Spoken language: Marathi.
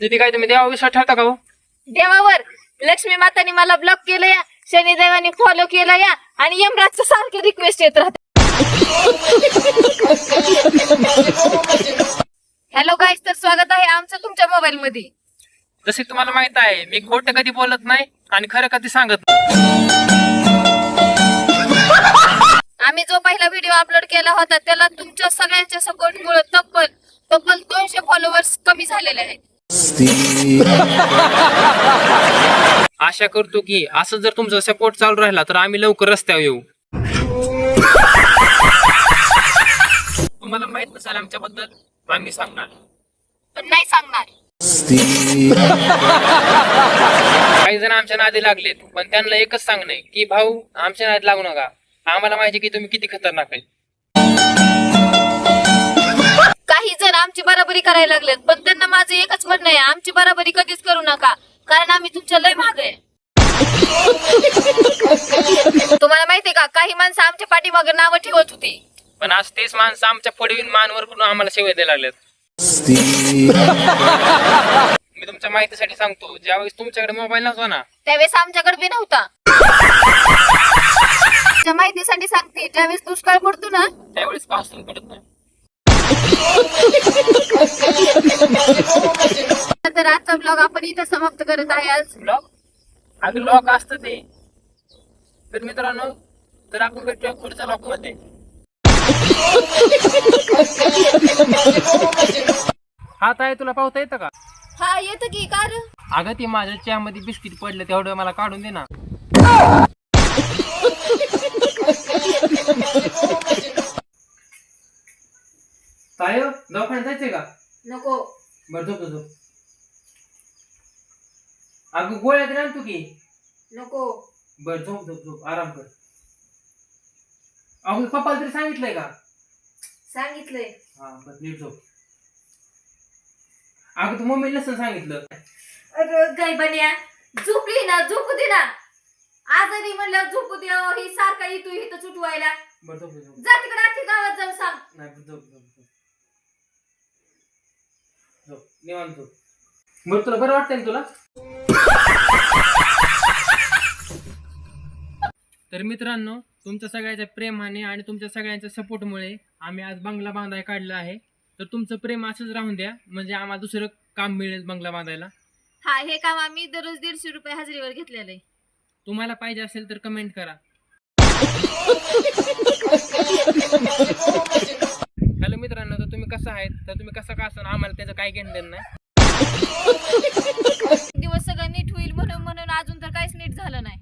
तिथे काय तुम्ही देवा विश्वास ठेवता का हो? देवावर लक्ष्मी मातानी मला ब्लॉक केलं या, शनिदेवानी फॉलो केलं या, आणि यमराजचं सारखे रिक्वेस्ट येत राहते. हॅलो गाईस, तर स्वागत आहे आमचं तुमच्या मोबाईल मध्ये. जसे तुम्हाला माहित आहे मी खोटं कधी बोलत नाही आणि खरं कधी सांगत नाही. आम्ही जो पहिला व्हिडिओ अपलोड केला होता त्याला तुमच्या सगळ्यांच्या सपोर्टमुळे तब्बल 200 फॉलोअर्स कमी झालेले आहेत. आशा करतो की असं जर तुमचा सपोर्ट चालू राहिला तर आम्ही लवकर रस्त्यावर येऊ. तुम्हाला माहित नसेल आमच्याबद्दल, आम्ही सांगणार पण नाही सांगणार. काही जण आमच्या नादी लागलेत, पण त्यांना एकच सांगणे की भाऊ आमच्या नादी लागू नका. आम्हाला माहिती की तुम्ही किती खतरनाक आहे. काही जण आमची बराबरी करायला लागलेत, पण त्यांना माझं एकच म्हणणं आहे, आमची बराबरी कधीच करू नका, कारण आम्ही तुमच्या लय मागे आहे. तुम्हाला माहितीये का, काही माणसं आमच्या पाठीमागे नावं ठेवत होती, पण आज तेच माणसं आमच्या पुढील मानवर करून आम्हाला सेवा द्यायला लागलेत. मी तुमच्या माहितीसाठी सांगतो, ज्यावेळेस तुमच्याकडे मोबाईल नव्हता ना त्यावेळेस आमच्याकडे बी नव्हता. तुमच्या माहितीसाठी सांगते, ज्यावेळेस दुष्काळ पडतो ना त्यावेळेस पाऊस पडत नाही. तर आजचा ब्लॉग आपण इथं समाप्त करत आहे. आज ब्लॉग अगदी लॉक असतं ते. तर मित्रांनो, तर आपण भेटूया पुढच्या लॉक मध्ये. हात आहे, तुला पावता येतं का? हा येतं की कार. अगं ती माझ्या चहामध्ये बिस्किट पडलं, तेवढं मला काढून दे ना. काय हो, दवाखान्यात जायचंय का? नको. बरं झोप झोप. अगं गोळ्या तरी आणतो की. नको. बरं झोप झोप झोप, आराम कर. अगं पप्पाला तरी सांगितलंय का? सांगितलंय. हा बरं नीट झोप. अगं तू मम्मीला नसेल सांगितलं. अरे गाय बन्या, झोपली ना, झोपू दे ना. आजारी म्हणल्यावर झोपू दे. ही सारखा येतो इथं चुटवायला. बरं झोप झोप. जा तिकडे आखी गावात जाऊन सांग. नाही बरं झोप झोप झोप. झोप निवांत झोप. बरं तुला बरं वाटतंय ना तुला? तर मित्रांनो, तुमच्या सगळ्याच्या प्रेमाने आणि तुमच्या सगळ्यांच्या सपोर्टमुळे आम्ही आज बंगला बांधायला काढला आहे. तर तुमचं प्रेम असंच राहून द्या, म्हणजे आम्हाला दुसरं काम मिळेल बंगला बांधायला. हा, हे काम आम्ही दररोज 150 रुपये हजेरीवर घेतलेलं आहे. तुम्हाला पाहिजे असेल तर कमेंट करा. हॅलो मित्रांनो, तर तुम्ही कसं आहेत, तर तुम्ही कसं का असं आम्हाला त्याचं काही घेणं देणं नाही. दिवस सगळं नीट होईल म्हणून अजून तर काहीच नीट झालं नाही.